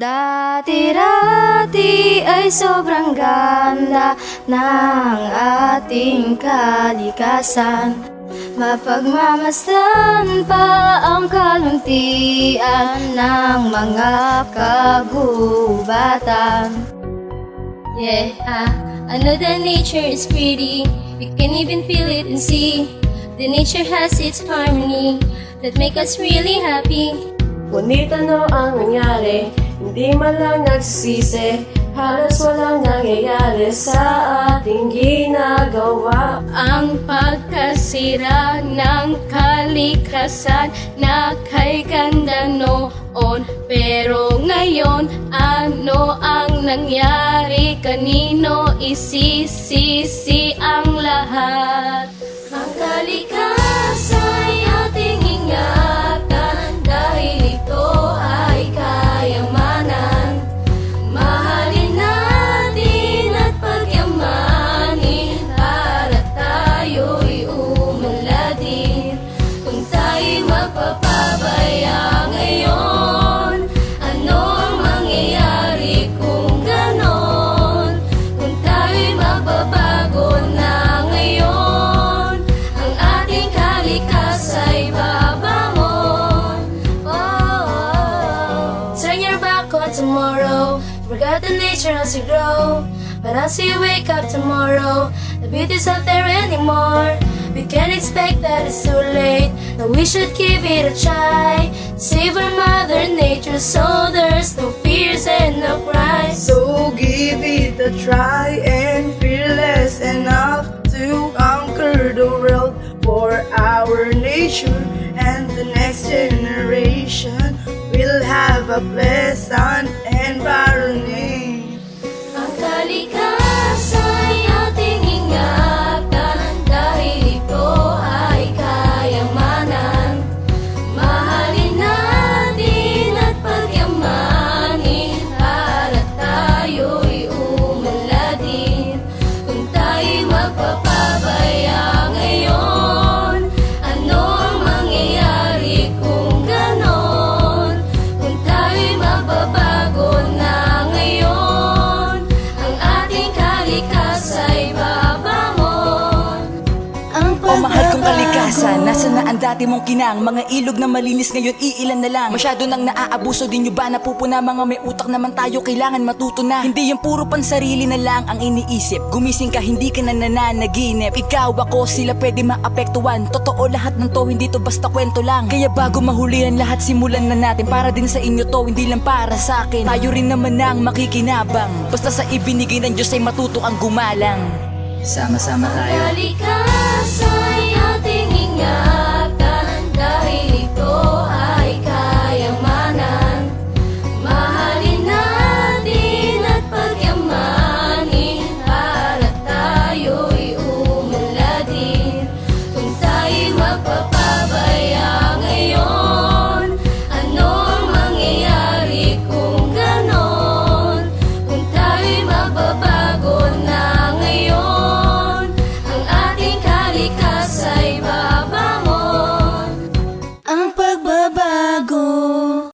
Dati-rati ay sobrang ganda ng ating kalikasan. Mapagmamasdan pa ang kaluntian ng mga kagubatan. Yeah, I know that nature is pretty. You can even feel it and see. The nature has its harmony that make us really happy. Ngunit ano ang nangyari? Hindi man lang nagsisi. Halos walang nangyayari sa ating ginagawa. Ang pagkasira ng kalikasan na kay ganda noon. Pero ngayon, ano ang nangyari? Kanino isisisi ang lahat? Ang kalikasan ay ating ingatan dahil ito ay kayamanan. Mahalin natin at pagyamanin para tayo'y umunladin. Kung tayo'y magpapabaya ngayon, ano ang mangyayari kung ganon? Kung tayo'y magbabago na ngayon, ang ating kalikasa'y babangon. Turn your back on tomorrow. Forget the nature as you grow. But as you wake up tomorrow, the beauty's not there anymore. We can't expect that it's too late. No, we should give it a try. Save our mother nature so there's no fears and no cries. So give it a try and fearless enough to conquer the world for our nature and the next generation will have a pleasant environment. Ang kalikasan ay ating ingatan dahil ito ay kayamanan. Mahalin natin at pagyamanin para tayo'y umunladin. Kung tayo'y magpapabaya ngayon, ano ang mangyayari kung ganon? Kung tayo'y magbabago na ngayon, ang ating kalikasa'y babangon. O mahal kong kalikasan, nasa na ang dati mong kinang? Mga ilog na malinis ngayon, iilan na lang. Masyado nang naaabuso, din nyo ba napupuna? Mga may utak naman tayo, kailangan matuto na. Hindi yung puro pansarili na lang ang iniisip. Gumising ka, hindi ka na nananaginip. Ikaw, ako, sila pwede maapektuhan. Totoo lahat ng to, hindi to basta kwento lang. Kaya bago mahulihan lahat, simulan na natin. Para din sa inyo to, hindi lang para sa akin. Tayo rin naman ang makikinabang. Basta sa ibinigay ng Diyos ay matuto ang gumalang. Sama-sama tayo. Kalikasan ay ating ingatan dahil ito